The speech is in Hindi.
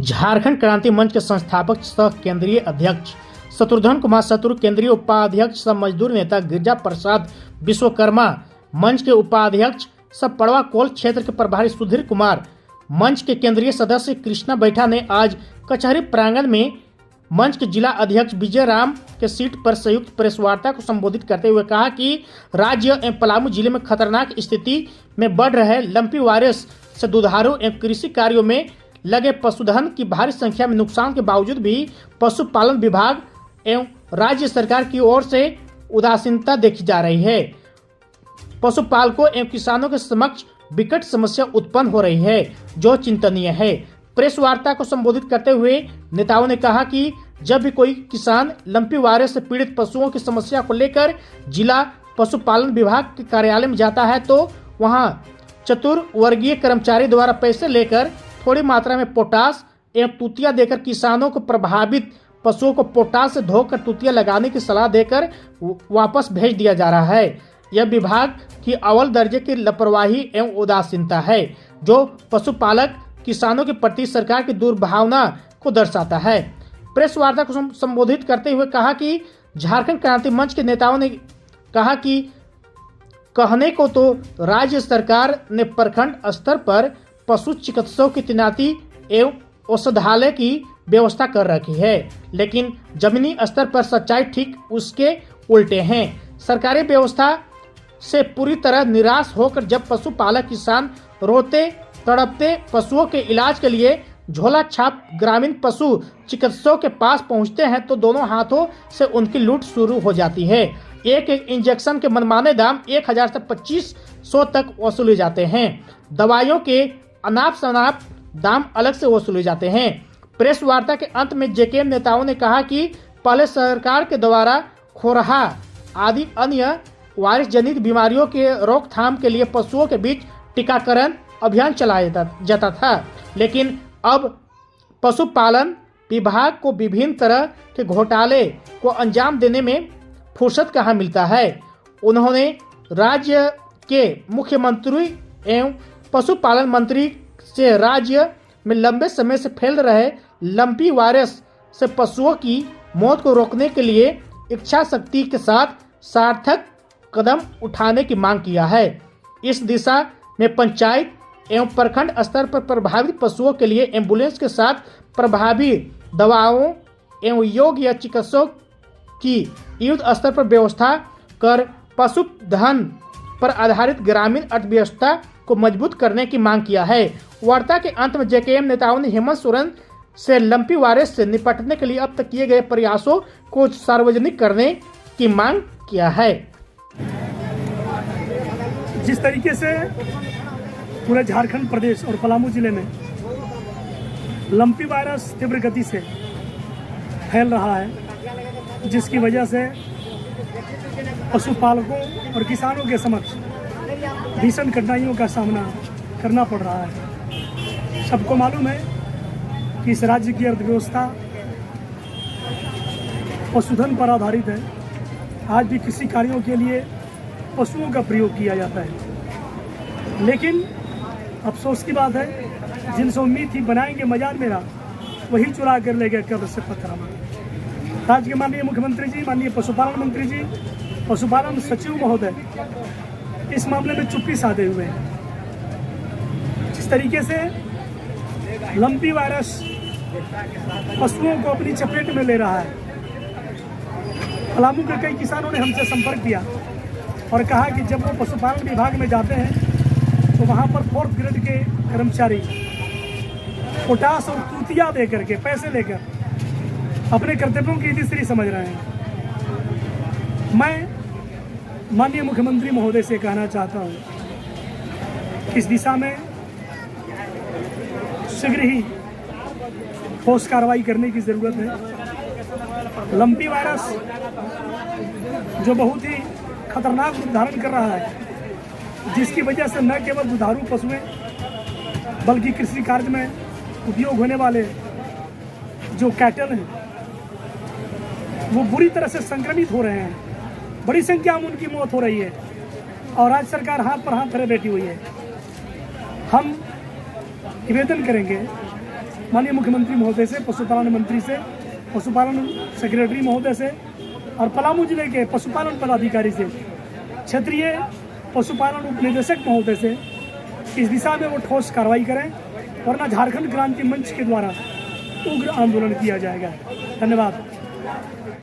झारखंड क्रांति मंच के संस्थापक सह केंद्रीय अध्यक्ष शत्रुघ्न कुमार शत्रु, केंद्रीय उपाध्यक्ष सह मजदूर नेता गिरिजा प्रसाद विश्वकर्मा, मंच के उपाध्यक्ष सह पड़वा कोल क्षेत्र के प्रभारी सुधीर कुमार, मंच के केंद्रीय सदस्य कृष्णा बैठा ने आज कचहरी प्रांगण में मंच के जिला अध्यक्ष विजय राम के सीट पर संयुक्त प्रेस वार्ता को संबोधित करते हुए कहा कि राज्य एवं पलामू जिले में खतरनाक स्थिति में बढ़ रहे लंपी वायरस से दुधारू एवं कृषि कार्यों में लगे पशुधन की भारी संख्या में नुकसान के बावजूद भी पशुपालन विभाग एवं राज्य सरकार की ओर से उदासीनता देखी जा रही है। पशुपालकों एवं किसानों के समक्ष विकट समस्या उत्पन्न हो रही है, जो चिंतनीय है। प्रेस वार्ता को संबोधित करते हुए नेताओं ने कहा कि जब भी कोई किसान लंपी वायरस से पीड़ित पशुओं की समस्या को लेकर जिला पशुपालन विभाग के कार्यालय में जाता है तो वहां चतुर्वर्गीय कर्मचारी द्वारा पैसे लेकर थोड़ी मात्रा में पोटास एवं तूतिया देकर किसानों को प्रभावित पशुओं को पोटास से धोकर तूतिया लगाने की सलाह देकर वापस भेज दिया जा रहा है। यह विभाग की अव्वल दर्जे की लापरवाही एवं उदासीनता है, जो पशुपालक किसानों के प्रति सरकार की दुर्भावना को दर्शाता है। प्रेस वार्ता को संबोधित करते हुए कहा कि झारखंड क्रांति मंच के नेताओं ने कहा कि कहने को तो राज्य सरकार ने प्रखंड स्तर पर पशु चिकित्सकों की तैनाती एवं औषधालय की व्यवस्था कर रखी है, लेकिन जमीनी स्तर पर सच्चाई ठीक उसके उल्टे हैं। सरकारी व्यवस्था से पूरी तरह निराश होकर जब पशुपालक किसान रोते तड़पते पशुओं के इलाज के लिए झोला छाप ग्रामीण पशु चिकित्सकों के पास पहुंचते हैं तो दोनों हाथों से उनकी लूट शुरू हो जाती है। एक एक इंजेक्शन के मनमाने दाम 1000 से 2500 तक वसूले जाते हैं। दवाइयों के अनाप शनाप दाम अलग से वसूले जाते हैं। प्रेस वार्ता के अंत में जेकेएम नेताओं ने कहा कि पहले सरकार के द्वारा खोरहा आदि अन्य वायरस जनित बीमारियों के रोकथाम के लिए पशुओं के बीच टीकाकरण अभियान चलाया जाता था, लेकिन अब पशुपालन विभाग को विभिन्न तरह के घोटाले को अंजाम देने में फुर्सत कहाँ मिलता है। उन्होंने राज्य के मुख्यमंत्री एवं पशुपालन मंत्री से राज्य में लंबे समय से फैल रहे लंपी वायरस से पशुओं की मौत को रोकने के लिए इच्छा शक्ति के साथ सार्थक कदम उठाने की मांग किया है। इस दिशा में पंचायत एवं प्रखंड स्तर पर प्रभावित पशुओं के लिए एम्बुलेंस के साथ प्रभावी दवाओं एवं योग्य चिकित्सकों की युद्ध स्तर पर व्यवस्था कर पशुधन पर आधारित ग्रामीण अर्थव्यवस्था को मजबूत करने की मांग किया है। वार्ता के अंत में जेकेएम नेताओं ने हेमंत सोरेन से लंपी वायरस से निपटने के लिए अब तक किए गए प्रयासों को सार्वजनिक करने की मांग किया है। जिस तरीके से पूरे झारखंड प्रदेश और पलामू जिले में लंपी वायरस तीव्र गति से फैल रहा है, जिसकी वजह से पशुपालकों और किसानों के समक्ष भीषण कठिनाइयों का सामना करना पड़ रहा है। सबको मालूम है कि इस राज्य की अर्थव्यवस्था पशुधन पर आधारित है। आज भी कृषि कार्यों के लिए पशुओं का प्रयोग किया जाता है, लेकिन अफसोस की बात है जिनसे उम्मीद थी बनाएंगे मजार मेरा, वही चुरा कर ले गए कब्र से पत्थर। राज्य के माननीय मुख्यमंत्री जी, माननीय पशुपालन मंत्री जी, पशुपालन सचिव महोदय इस मामले में चुप्पी साधे हुए हैं। जिस तरीके से लंपी वायरस पशुओं को अपनी चपेट में ले रहा है, पलामू के कई किसानों ने हमसे संपर्क किया और कहा कि जब वो पशुपालन विभाग में जाते हैं तो वहाँ पर 4th ग्रेड के कर्मचारी पोटास और तूतिया दे करके पैसे लेकर अपने कर्तव्यों की तीसरी समझ रहे हैं। मैं माननीय मुख्यमंत्री महोदय से कहना चाहता हूँ कि इस दिशा में शीघ्र ही ठोस कार्रवाई करने की ज़रूरत है। लंपी वायरस जो बहुत ही खतरनाक रूप धारण कर रहा है, जिसकी वजह से न केवल दुधारू पशुएं बल्कि कृषि कार्य में उपयोग होने वाले जो कैटल हैं वो बुरी तरह से संक्रमित हो रहे हैं। बड़ी संख्या में उनकी मौत हो रही है और राज्य सरकार हाथ पर हाथ धरे बैठी हुई है। हम निवेदन करेंगे माननीय मुख्यमंत्री महोदय से, पशुपालन मंत्री से, पशुपालन सेक्रेटरी महोदय से और पलामू जिले के पशुपालन पदाधिकारी से, क्षेत्रीय पशुपालन उप निदेशक महोदय से इस दिशा में वो ठोस कार्रवाई करें, वरना झारखंड क्रांति मंच के द्वारा उग्र आंदोलन किया जाएगा। धन्यवाद।